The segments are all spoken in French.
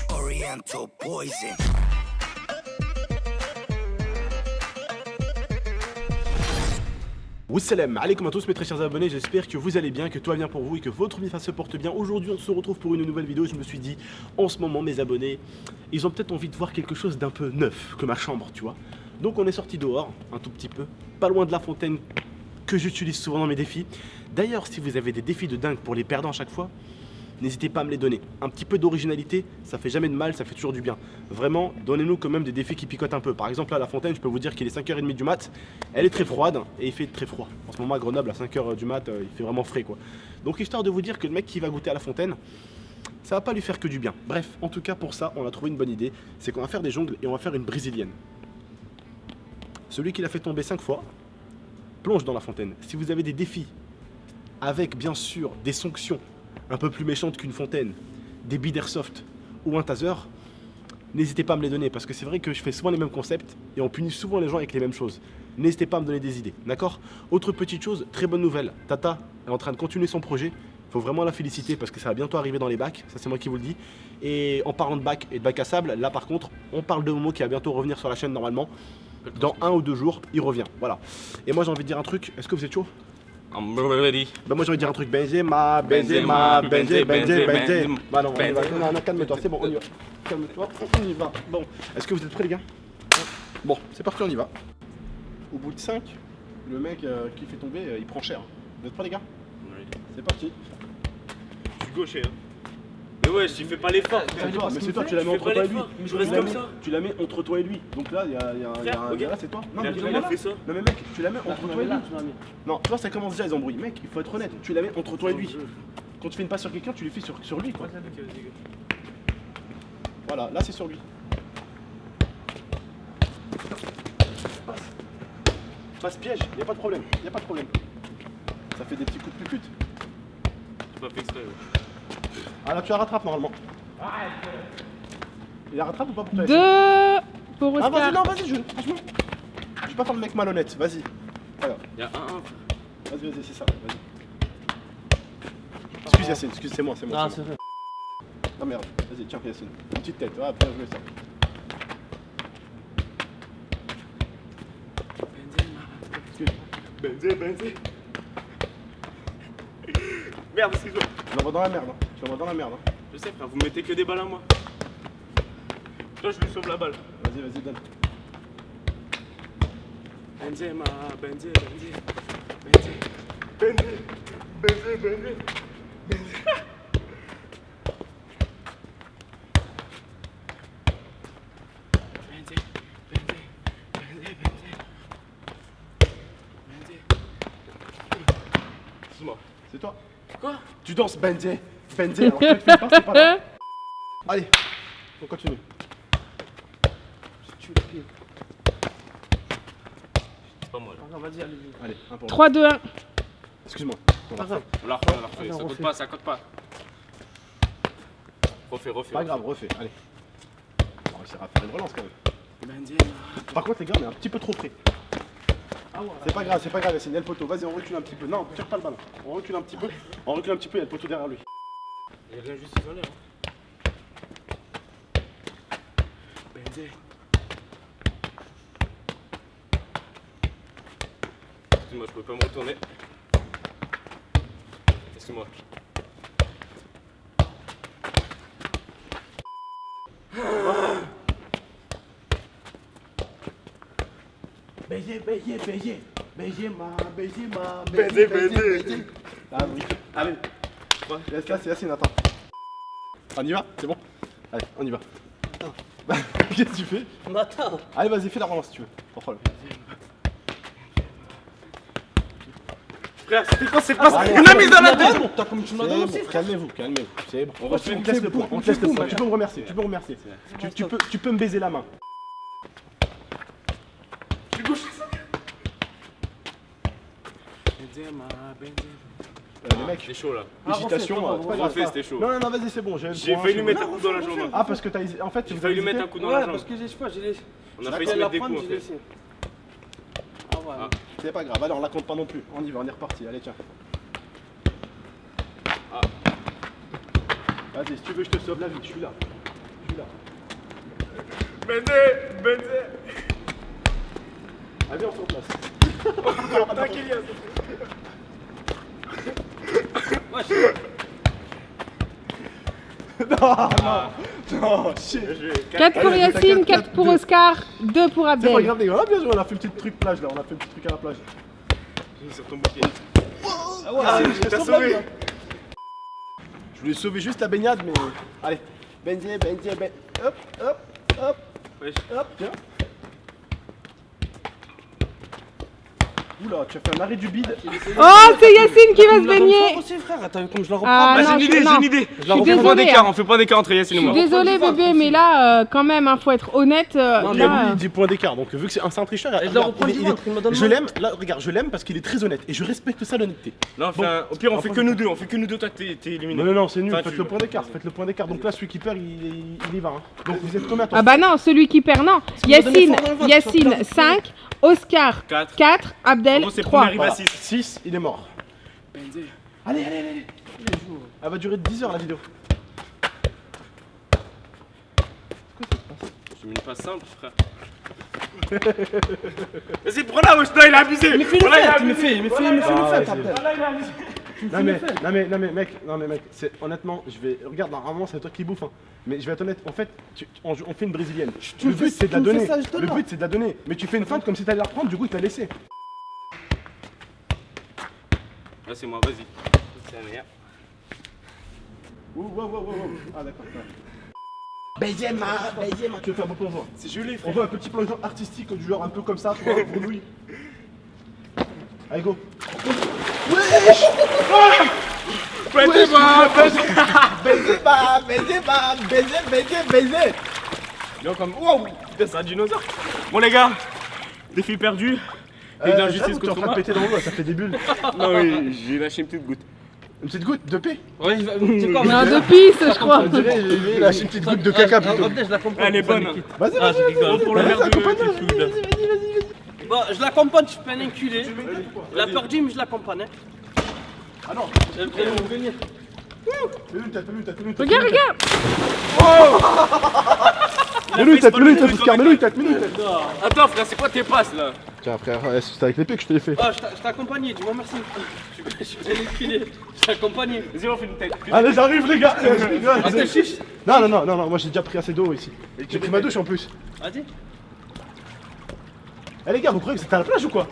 Oriental poison. Wassalam alaikum à tous mes très chers abonnés, j'espère que vous allez bien, que tout va bien pour vous et que votre vie se porte bien. Aujourd'hui on se retrouve pour une nouvelle vidéo. Je me suis dit, en ce moment mes abonnés, ils ont peut-être envie de voir quelque chose d'un peu neuf que ma chambre, tu vois. Donc on est sorti dehors, un tout petit peu, pas loin de la fontaine que j'utilise souvent dans mes défis. D'ailleurs si vous avez des défis de dingue pour les perdants à chaque fois, n'hésitez pas à me les donner. Un petit peu d'originalité, ça fait jamais de mal, ça fait toujours du bien. Vraiment, donnez-nous quand même des défis qui picotent un peu. Par exemple, là, la fontaine, je peux vous dire qu'il est 5h30 du mat. Elle est très froide et il fait très froid. En ce moment, à Grenoble, à 5h du mat, il fait vraiment frais, quoi. Donc, histoire de vous dire que le mec qui va goûter à la fontaine, ça va pas lui faire que du bien. Bref, en tout cas, pour ça, on a trouvé une bonne idée. C'est qu'on va faire des jongles et on va faire une brésilienne. Celui qui l'a fait tomber 5 fois, plonge dans la fontaine. Si vous avez des défis, avec bien sûr des sanctions, un peu plus méchante qu'une fontaine, des billes d'airsoft ou un taser, n'hésitez pas à me les donner parce que c'est vrai que je fais souvent les mêmes concepts et on punit souvent les gens avec les mêmes choses. N'hésitez pas à me donner des idées, d'accord? Autre petite chose, très bonne nouvelle, Tata est en train de continuer son projet. Il faut vraiment la féliciter parce que ça va bientôt arriver dans les bacs, ça c'est moi qui vous le dis. Et en parlant de bac et de bac à sable, là par contre, on parle de Momo qui va bientôt revenir sur la chaîne normalement. Dans 1 ou 2 jours, il revient, voilà. Et moi j'ai envie de dire un truc, est-ce que vous êtes chaud? I'm ready. Bah moi j'ai envie de dire un truc, Benzema. Bah non, on y va. Non, calme-toi, c'est bon, on y va. Calme-toi, on y va. Bon, est-ce que vous êtes prêts les gars? Bon, c'est parti, on y va. Au bout de 5, le mec qui fait tomber, il prend cher. Vous êtes prêts les gars? Oui. C'est parti. Je suis gaucher, hein. Mais ouais, je fais pas l'effort. Mais c'est toi, tu la mets entre toi et lui. Je reste comme ça. Tu la mets entre toi et lui. Donc là, il y a un gars, c'est toi. Non, mais Il a fait ça. Non mais mec, tu la mets entre toi et lui. Non, tu vois, ça commence déjà les embrouilles. Mec, il faut être honnête. Tu la mets entre toi et lui. Quand tu fais une passe sur quelqu'un, tu lui fais sur lui, quoi. Voilà, là c'est sur lui. Passe piège, y a pas de problème, y a pas de problème. Ça fait des petits coups de pute. J'ai pas fait exprès, ouais. Ah là tu la rattrapes normalement. Il la rattrape ou pas pour toi? Deux pour Oscar. Ah vas-y, non vas-y, franchement. Je vais pas faire le mec malhonnête, vas-y. Voilà. Y'a un. Vas-y, c'est ça, vas-y. Excuse Yacine, excuse, c'est moi. Ah, c'est vrai. Ah merde, vas-y, tiens Yacine. Une petite tête, ouais, bien joué ça. Benzé. Merde, excuse-moi. Tu l'envoies dans la merde, hein. Tu l'envoies dans la merde, hein. Je sais, frère, vous mettez que des balles à moi. Toi, je lui sauve la balle. Vas-y, donne. Benzema, Benzé. Excuse-moi. C'est toi. Quoi? Tu danses Benzé, alors que tu le fais pas, c'est pas grave. Allez, on continue. C'est pas moi là. Vas-y, allez. Allez, un pour 3, 2, 1. Excuse-moi. On la refait. Ça compte pas. Refais. Pas grave, refais, allez. On va réussir à faire une relance quand même. Benzema. Par contre les gars, on est un petit peu trop près. C'est pas grave, Yacine, il y a le poteau. Vas-y, on recule un petit peu. Non, tire pas le ballon. On recule un petit peu, il y a le poteau derrière lui. Il y a rien juste isolé, hein. Benzé. Excuse-moi, je peux pas me retourner. Excuse-moi. Benzé. Ah oui. Allez. Laisse là, c'est Yacine, attends. On y va? C'est bon? Allez, on y va. Qu'est-ce que tu fais? On attend. Allez, vas-y, fais la relance si tu veux. Pas de problème. Frère, c'était quoi cette passe? Allez, On a mis dans la tête. T'as comme tu m'as donné aussi, frère. Calmez-vous. C'est bon. On refait On te laisse le point. Tu peux me remercier. Tu peux me baiser la main. Je suis gauche. Benzema. Les mecs, C'est chaud là. hésitation. c'est pas grave. Refais, c'était chaud. Non, vas-y, c'est bon. J'ai failli lui mettre un coup dans la jambe. Ah, parce que t'as hésité. En fait, J'ai vous failli avez lui mettre un hésité. coup dans la Ouais, jambe. parce que j'ai pas, j'ai laissé. On a failli se mettre des coups en fait. Ah ouais. Ah. C'est pas grave. Allez, on la compte pas non plus. On y va, on est reparti. Allez, tiens. Vas-y, si tu veux, je te sauve la vie, je suis là. Je suis là. Benzé. Allez, on se replace. Attends, Kylian. Non, shit. 4 pour Yacine, 4 pour Oscar, 2 pour C'est pas Abdel. grave, les gars. Ah, bien joué, on a fait un petit truc plage là. On a fait un petit truc à la plage. Sur ton bouquet. Ah, je t'ai sauvé. Je voulais sauver juste la baignade, mais. Allez. Benzé. Hop. Wesh. Hop, tiens. Oula, tu as fait un arrêt du bide. Oh, c'est Yacine qui va se baigner. aussi, frère. Attends, comme je la reprends. Ah Bah, non, j'ai une idée. Je suis On fait pas désolée, d'écart, hein. on fait pas d'écart entre Yacine et Je suis moi. désolée bébé, mais là, quand même, faut être honnête. Non, mais Là, oui, 10 points d'écart. Donc, vu que c'est un tricheur, Et je la reprends du ventre, il me donne je l'aime, là, regarde, je l'aime parce qu'il est très honnête et je respecte ça, l'honnêteté. Non, Bon. au pire, on fait que nous deux. On fait que nous deux, toi, t'es éliminé. Non, c'est nul, Enfin, faites tu- le point d'écart, faites le point d'écart. Donc là, celui qui perd, il y va. Hein. Donc vous êtes combien, toi? Ah bah non, celui qui perd, non. Yacine 5, Oscar 4. 4, Abdel En gros, c'est 3. premier arrivé à 6. 6, il est mort. Allez. Elle va durer 10 heures la vidéo. J'ai mis une passe simple, frère. Vas-y, prends-la, wesh, non, il a abusé. Mais fais le Voilà, il a fait, il me abusé. fait le Ah, fait, vas-y. Abdel. Voilà, il a abusé. Non mais mec, c'est honnêtement, je vais regarde normalement c'est toi qui bouffe hein. Mais je vais être honnête, en fait, on fait une brésilienne. Tu Le me fais- but c'est de la tu me fais donner. ça, je te Le donne. but c'est de la donner, mais tu fais une feinte comme si t'allais la reprendre, du coup il t'a laissé. Là, c'est moi, vas-y. C'est la meilleure. Wow. Ah d'accord. Benzema, tu veux faire un beau plongeon. C'est joli, On frère. veut un petit plongeon artistique du genre un peu comme ça, tu vois, pour Louis. Allez go. Benzema. Yo, comme. Wow, putain, c'est un dinosaure. Bon, les gars, défi perdu. Et d'injustice Tu es en contre train de moi. péter dans l'eau, ça fait des bulles. Non, oui, j'ai lâché une petite goutte. Une petite goutte de paix. Ouais, tu sais quoi, Non, de pisse, je crois. On dirait j'ai lâché une petite goutte de caca plutôt. Abdel, je l'accompagne. Elle est bonne. Vas-y, Ah, je rigole. Pour le Vas-y, maire de accompagne-le, Kiffoud. Bon, je l'accompagne, je suis pas un enculé. Il a perdu, mais je l'accompagne. Ah non, J'ai le venir. mets-lui une tête. Regarde. Mets-lui une tête, Oscar, mets-lui une tête. Attends, frère, c'est quoi tes passes là? Tiens frère, c'est avec l'épée que je te l'ai fait. Ah, je t'ai accompagné, dis-moi merci. Je suis un enculé. Je t'ai accompagné. Vas-y, on fait une tête. Allez, j'arrive les gars. Je rigole. Ah, t'es chiche. Non, moi j'ai déjà pris assez d'eau ici. J'ai pris ma douche en plus. Vas-y. Eh les gars, vous croyez que c'était à la plage ou quoi?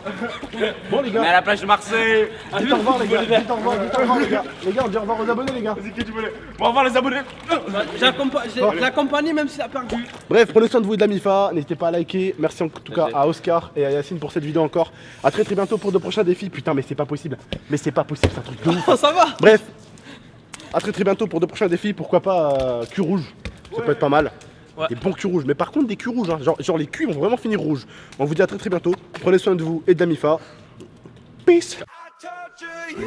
Bon les On est à gars, la plage de Marseille. dites au revoir les gars, dites au revoir les gars. Les gars, on dit au revoir aux abonnés les gars. Vas-y, qui tu veux? Bon, au revoir les abonnés. Je l'ai accompagné même s'il a perdu. Bref, prenez soin de vous et de la MIFA, n'hésitez pas à liker. Merci en tout cas à Oscar et à Yacine pour cette vidéo encore. A très bientôt pour de prochains défis. Putain mais c'est pas possible, c'est un truc de ouf. Oh, ça va. Bref, à très bientôt pour de prochains défis. Pourquoi pas cul rouge, ça peut être pas mal. Ouais. Des bons culs rouges, mais par contre des culs rouges, hein. genre les culs vont vraiment finir rouges. On vous dit à très bientôt. Prenez soin de vous et de la MIFA. Peace. I torture you.